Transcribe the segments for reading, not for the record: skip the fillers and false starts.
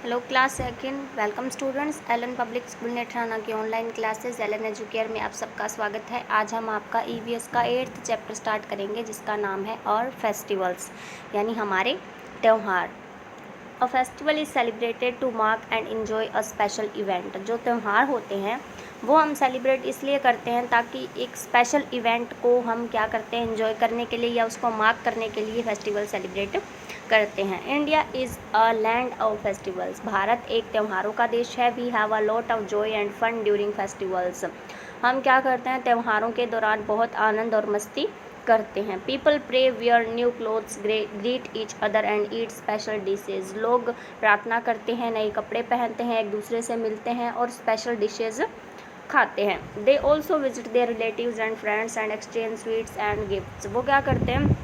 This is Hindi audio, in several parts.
Hello class second welcome students Allen public school Netrana की ऑनलाइन क्लासेस एलन एजुकेयर में आप सबका स्वागत है। आज हम आपका ईवीएस का 8th चैप्टर स्टार्ट करेंगे जिसका नाम है और फेस्टिवल्स यानी हमारे त्यौहार। A festival is celebrated to mark and enjoy a special event. जो त्यौहार होते हैं वो हम सेलिब्रेट इसलिए करते हैं ताकि एक स्पेशल इवेंट को हम क्या करते हैं, इन्जॉय करने के लिए या उसको मार्क करने के लिए फेस्टिवल सेलिब्रेट करते हैं। India is a land of festivals. Bharat एक त्योहारों का देश है। We have a lot of joy and fun during festivals. हम क्या करते हैं, त्योहारों के दौरान बहुत आनंद और मस्ती करते हैं। People pray, wear new clothes, greet each other and eat special dishes. लोग प्रार्थना करते हैं, नए कपड़े पहनते हैं, एक दूसरे से मिलते हैं और स्पेशल डिशेज खाते हैं। They also visit their relatives and friends and exchange sweets and gifts. वो क्या करते हैं,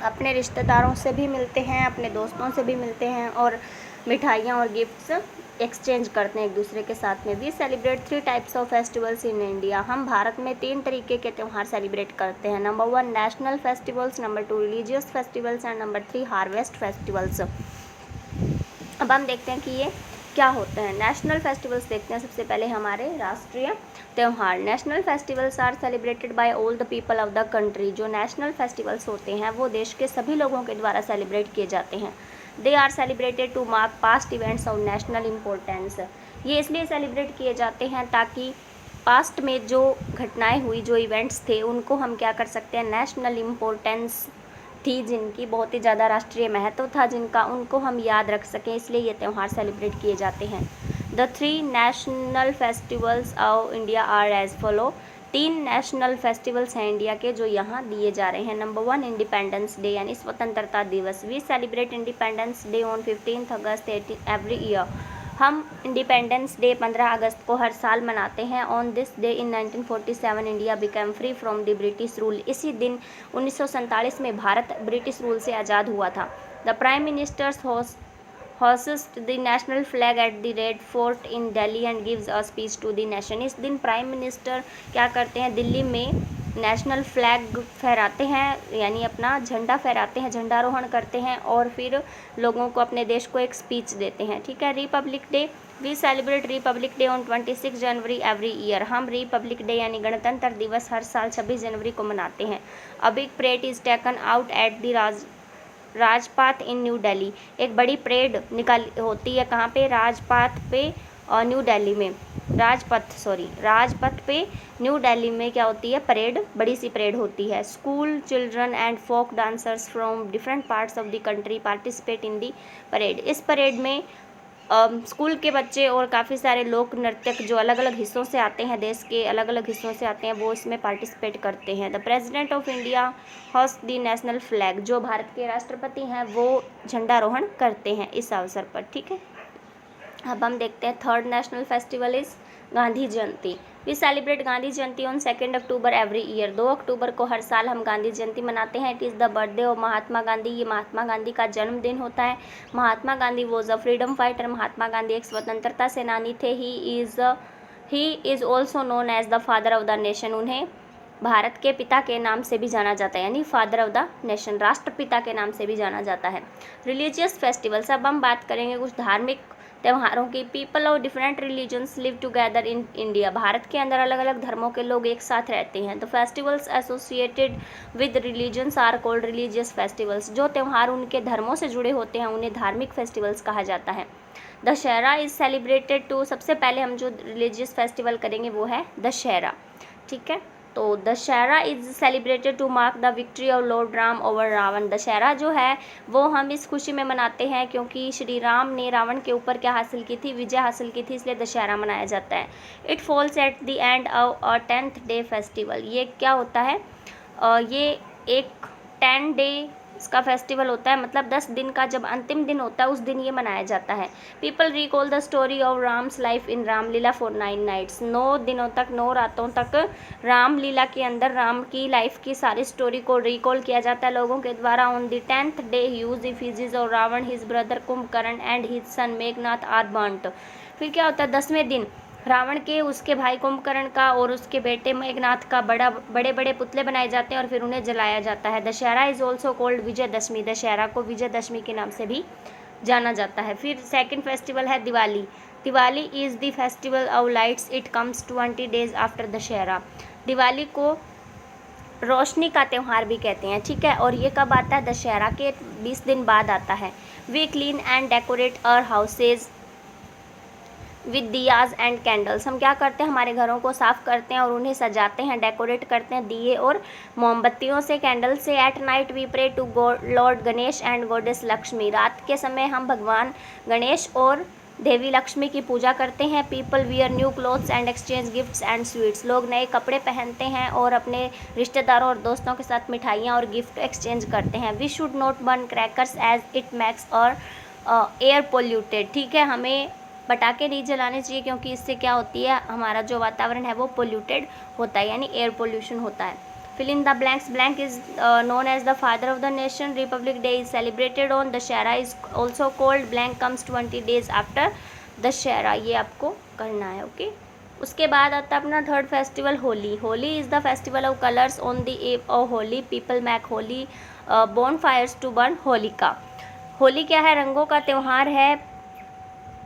अपने रिश्तेदारों से भी मिलते हैं, अपने दोस्तों से भी मिलते हैं और मिठाइयाँ और गिफ्ट्स एक्सचेंज करते हैं एक दूसरे के साथ में। We celebrate 3 types of festivals in India. हम भारत में 3 तरीके के त्यौहार सेलिब्रेट करते हैं। Number 1 national festivals, number 2 religious festivals and number 3 harvest festivals. अब हम देखते हैं कि ये क्या होते हैं। नेशनल फेस्टिवल्स देखते हैं सबसे पहले हमारे राष्ट्रीय त्यौहार। National festivals are celebrated by all the people of the country. जो नेशनल फेस्टिवल्स होते हैं वो देश के सभी लोगों के द्वारा सेलिब्रेट किए जाते हैं। They are celebrated to mark past events of national importance. ये इसलिए सेलिब्रेट किए जाते हैं ताकि पास्ट में जो घटनाएं हुई, जो इवेंट्स थे, उनको हम क्या कर सकते हैं, नेशनल इम्पोर्टेंस थी, जिनकी बहुत ही ज़्यादा राष्ट्रीय महत्व था, जिनका उनको हम याद रख सकें, इसलिए ये त्यौहार सेलिब्रेट किए जाते हैं। The 3 national festivals of India are as follow. 3 national festivals हैं इंडिया के जो यहाँ दिए जा रहे हैं। नंबर 1 इंडिपेंडेंस डे यानी स्वतंत्रता दिवस। We celebrate independence day on 15 August every year. हम इंडिपेंडेंस डे 15 अगस्त को हर साल मनाते हैं। On this day in 1947 India became free from the British rule. इसी दिन 1947 में भारत ब्रिटिश रूल से आज़ाद हुआ था। The prime ministers host the national flag at the red fort in Delhi and gives a speech to the nation. इस दिन प्राइम मिनिस्टर क्या करते हैं, दिल्ली में नेशनल फ्लैग फहराते हैं यानी अपना झंडा फहराते हैं, झंडारोहण करते हैं और फिर लोगों को, अपने देश को एक स्पीच देते हैं। ठीक है। Republic day. We celebrate republic day on 26 January every year. हम रिपब्लिक डे यानी गणतंत्र दिवस हर साल 26 जनवरी को मनाते हैं। A big parade is taken out at the Rajpath in New Delhi. एक बड़ी परेड निकाल होती है कहाँ पे, राजपाथ पे और न्यू दिल्ली में, राजपथ पे न्यू दिल्ली में क्या होती है, परेड, बड़ी सी परेड होती है। School children and folk dancers from different parts of the country participate in the parade. इस परेड में स्कूल के बच्चे और काफ़ी सारे लोक नर्तक जो अलग अलग हिस्सों से आते हैं, देश के अलग अलग हिस्सों से आते हैं, वो इसमें पार्टिसिपेट करते हैं। The president of India host the national flag. जो भारत के राष्ट्रपति हैं वो झंडारोहण करते हैं इस अवसर पर। ठीक है। अब हम देखते हैं third national festival is Gandhi Jayanti. We celebrate Gandhi Jayanti on 2 October every year. 2 अक्टूबर को हर साल हम गांधी जयंती मनाते हैं। It is the birthday of Mahatma Gandhi. ये महात्मा गांधी का जन्मदिन होता है। Mahatma Gandhi was a freedom fighter. Mahatma Gandhi एक स्वतंत्रता सेनानी थे। He is also known as the father of the nation. उन्हें भारत के पिता के नाम से भी जाना जाता है यानी फादर ऑफ द नेशन, राष्ट्रपिता के नाम से भी जाना जाता है। Religious festivals. अब हम बात करेंगे कुछ धार्मिक त्योहारों की। People of different religions live together in India. Bharat के अंदर अलग अलग धर्मों के लोग एक साथ रहते हैं। The festivals associated with religions are called religious festivals. जो त्यौहार उनके धर्मों से जुड़े होते हैं उन्हें धार्मिक फेस्टिवल्स कहा जाता है। दशहरा इज सेलिब्रेटेड टू, सबसे पहले हम जो रिलीजियस फेस्टिवल करेंगे वो है दशहरा। ठीक है। तो Dussehra is celebrated to mark the victory of lord Ram over Ravan. Dussehra जो है वो हम इस खुशी में मनाते हैं क्योंकि श्री राम ने रावण के ऊपर क्या हासिल की थी, विजय हासिल की थी, इसलिए दशहरा मनाया जाता है। It false at the end of a 10th day festival. ये क्या होता है, ये एक 10 डे का फेस्टिवल होता है, मतलब 10 दिन का जब अंतिम दिन होता है उस दिन ये मनाया जाता है। People recall the story of Ram's life in Ramlila for 9 nights. 9 दिनों तक, 9 रातों तक रामलीला के अंदर राम की लाइफ की सारी स्टोरी को रिकॉल किया जाता है लोगों के द्वारा। On the 10th day huge effigies of Ravana, his brother Kumbhakarna and his son Meghnath are burnt. फिर क्या होता है, 10वें दिन रावण के, उसके भाई कुंभकर्ण का और उसके बेटे मेघनाथ का बड़े बड़े पुतले बनाए जाते हैं और फिर उन्हें जलाया जाता है। Dussehra is also called Vijayadashami. Dussehra को विजयदशमी के नाम से भी जाना जाता है। फिर सेकंड फेस्टिवल है Diwali. Diwali is the festival of lights, it comes 20 days after Dussehra. Diwali को रोशनी का त्यौहार भी कहते हैं, ठीक है, और ये कब आता है? दशहरा के 20 दिन बाद आता है। We clean and decorate our houses with diyas and candles. हम क्या करते हैं? हमारे घरों को साफ़ करते हैं और उन्हें सजाते हैं, डेकोरेट करते हैं दिए और मोमबत्तियों से, कैंडल से। At night we pray to lord Ganesh and goddess Lakshmi. रात के समय हम भगवान गणेश और देवी लक्ष्मी की पूजा करते हैं। People wear new clothes and exchange gifts and sweets. लोग नए कपड़े पहनते हैं और अपने रिश्तेदारों और दोस्तों के साथ मिठाइयाँ और गिफ्ट एक्सचेंज करते हैं। We should not burn crackers as it makes our air polluted, ठीक है, हमें पटाखे नहीं जलाने चाहिए क्योंकि इससे क्या होती है? हमारा जो वातावरण है वो पोल्यूटेड होता है, यानी एयर पोल्यूशन होता है। Fill in the blanks. Blank is known as the father of the nation. Republic day is celebrated on. Dussehra is also called. Blank comes 20 days after Dussehra. ये आपको करना है, ओके। उसके बाद आता है अपना third festival Holi. Holi is the festival of colours. On the eve of Holi people make Holi bonfires to burn Holika. Holi क्या है? रंगों का त्यौहार है।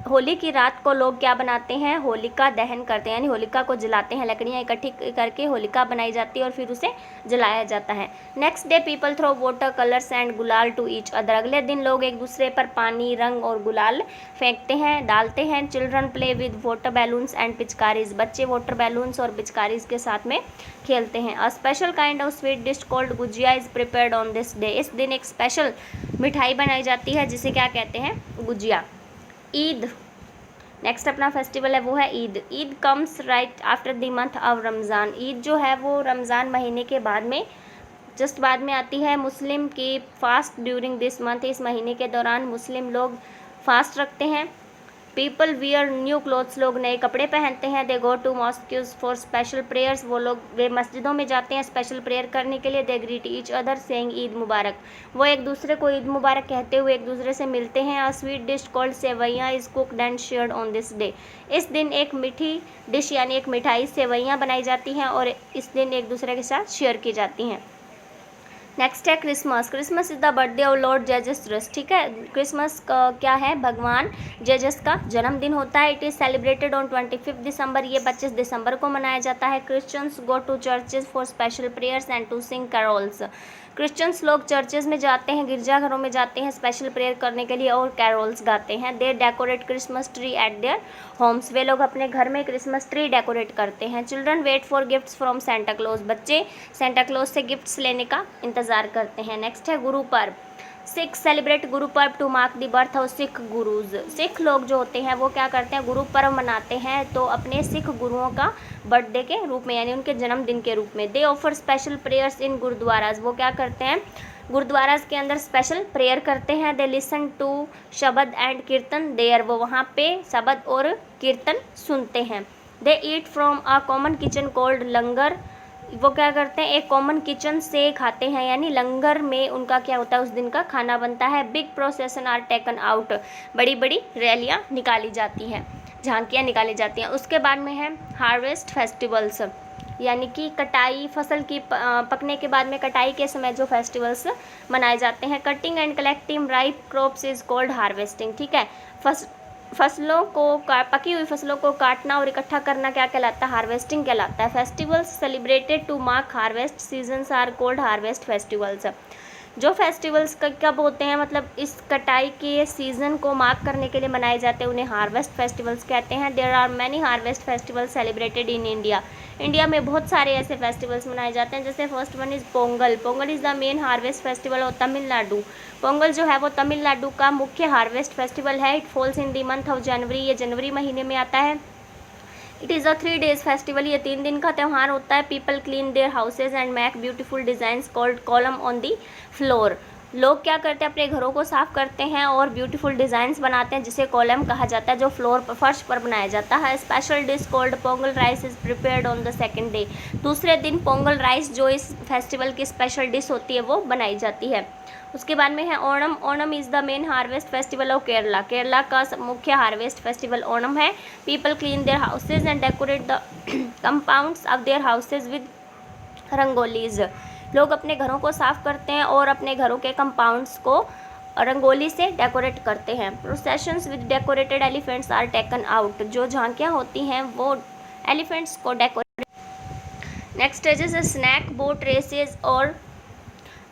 होली की रात को लोग क्या बनाते हैं? होलिका दहन करते हैं, यानी होलिका को जलाते हैं। लकड़ियाँ इकट्ठी करके होलिका बनाई जाती है और फिर उसे जलाया जाता है। Next day people throw water colours and gulal to each other. अगले दिन लोग एक दूसरे पर पानी, रंग और गुलाल फेंकते हैं, डालते हैं। Children play with water balloons and pichkaris. बच्चे वाटर बैलून्स और पिचकारीज के साथ में खेलते हैं। A special kind of sweet dish called gujiya is prepared on this day. इस दिन एक स्पेशल मिठाई बनाई जाती है जिसे क्या कहते हैं? गुजिया। ईद, नेक्स्ट अपना फेस्टिवल है वो है Eid. Eid comes right after the month of Ramzan. Eid जो है वो रमज़ान महीने के बाद में, जस्ट बाद में आती है। मुस्लिम की फास्ट ड्यूरिंग दिस मंथ। इस महीने के दौरान मुस्लिम लोग फास्ट रखते हैं। People wear new clothes. लोग नए कपड़े पहनते हैं। They go to mosques for special prayers. वे मस्जिदों में जाते हैं स्पेशल प्रेयर करने के लिए। They greet each other saying Eid Mubarak. वो एक दूसरे को ईद मुबारक कहते हुए एक दूसरे से मिलते हैं। A sweet dish called sewaiyan is cooked and shared on this day. इस दिन एक मीठी डिश यानी एक मिठाई सेवैयाँ बनाई जाती हैं और इस दिन एक दूसरे के साथ शेयर की जाती हैं। नेक्स्ट है Christmas. Christmas is the birthday of Lord Jesus, ठीक है। क्रिसमस का क्या है? भगवान जेजस का जन्मदिन होता है। It is celebrated on 25 December. ये 25 दिसंबर को मनाया जाता है। Christians go to churches for special prayers and to sing carols. Christians लोग चर्चेज में जाते हैं, गिरजाघरों में जाते हैं स्पेशल प्रेयर करने के लिए और कैरोल्स गाते हैं। They decorate Christmas tree at their homes. वे लोग अपने घर में क्रिसमस ट्री डेकोरेट करते हैं। Children wait for gifts from Santa Claus. बच्चे सेंटा क्लॉज से गिफ्ट्स लेने का इंतज़ार करते हैं। नेक्स्ट है Guru Parv. Sikh celebrate Guru Parv to mark the birth of Sikh Gurus. Sikh लोग जो होते हैं वो क्या करते हैं? गुरु पर्व मनाते हैं तो अपने सिख गुरुओं का बर्थडे के रूप में, यानी उनके जन्मदिन के रूप में। दे offer special prayers in gurdwaras. वो क्या करते हैं? गुरुद्वाराज के अंदर स्पेशल प्रेयर करते हैं। They listen to shabad and kirtan there. वो वहाँ पे शबद और कीर्तन सुनते हैं। They eat from a common kitchen called langar. वो क्या करते हैं? एक कॉमन किचन से खाते हैं, यानी लंगर में उनका क्या होता है? उस दिन का खाना बनता है। Big procession are taken out. बड़ी बड़ी रैलियाँ निकाली जाती हैं, झांकियाँ निकाली जाती हैं। उसके बाद में है हार्वेस्ट फेस्टिवल्स, यानी कि कटाई, फसल की पकने के बाद में कटाई के समय जो फेस्टिवल्स मनाए जाते हैं। Cutting and collecting ripe crops is called harvesting, ठीक है। फसलों को पकी हुई फसलों को काटना और इकट्ठा करना क्या कहलाता है? हार्वेस्टिंग कहलाता है। Festivals celebrated to mark harvest seasons are called harvest festivals. जो फेस्टिवल्स कब होते हैं, मतलब इस कटाई के सीज़न को मार्क करने के लिए मनाए जाते हैं, उन्हें हार्वेस्ट फेस्टिवल्स कहते हैं। There are many harvest festivals celebrated in India. India में बहुत सारे ऐसे फेस्टिवल्स मनाए जाते हैं, जैसे first one is Pongal. Pongal is the main harvest festival of Tamil Nadu. Pongal जो है वो तमिलनाडु का मुख्य हार्वेस्ट फेस्टिवल है। It falls in the month of January. ये जनवरी महीने में आता है। It is a 3 days festival. ये 3 दिन का त्यौहार होता है। People clean their houses and make beautiful designs called column on the floor. लोग क्या करते हैं? अपने घरों को साफ़ करते हैं और ब्यूटीफुल डिज़ाइंस बनाते हैं जिसे कॉलम कहा जाता है, जो फ्लोर पर, फर्श पर बनाया जाता है। Special dish called Pongal rice is prepared on the second day. दूसरे दिन पोंगल राइस, जो इस फेस्टिवल की स्पेशल डिश होती है, वो बनाई जाती है। उसके बाद में है Onam. Onam is the main harvest festival of Kerala. Kerala का मुख्य हार्वेस्ट फेस्टिवल ओणम है। People clean their houses and decorate the compounds of their houses with rangolis. लोग अपने घरों को साफ़ करते हैं और अपने घरों के कंपाउंड्स को रंगोली से डेकोरेट करते हैं। Processions with decorated elephants are taken out, जो झांकियाँ होती हैं वो एलिफेंट्स को डेकोरेट। नेक्स्ट है जैसे स्नैक बोट रेसेस और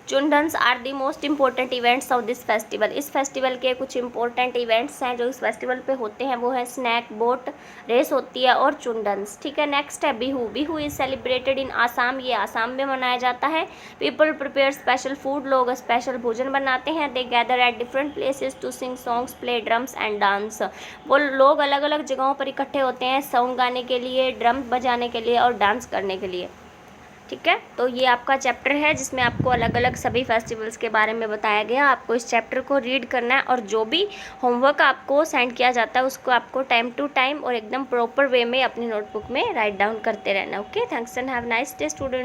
chundans are the most important events of this festival. इस फेस्टिवल के कुछ इंपॉर्टेंट इवेंट्स हैं जो इस फेस्टिवल पे होते हैं, वो है स्नैक बोट रेस होती है और चुंडन्स। ठीक है, नेक्स्ट है Bihu. Bihu is celebrated in Assam, ये आसाम में मनाया जाता है। पीपल प्रिपेयर स्पेशल फूड, लोग स्पेशल भोजन बनाते हैं। They gather at different places to sing songs, play drums and dance. वो लोग अलग अलग जगहों पर इकट्ठे होते हैं सॉन्ग गाने के लिए, ड्रम बजाने के लिए और डांस करने के लिए। ठीक है, तो ये आपका चैप्टर है जिसमें आपको अलग अलग सभी फेस्टिवल्स के बारे में बताया गया। आपको इस चैप्टर को रीड करना है और जो भी होमवर्क आपको सेंड किया जाता है उसको आपको टाइम टू टाइम और एकदम प्रॉपर वे में अपनी नोटबुक में राइट डाउन करते रहना। Okay, thanks and have nice day students.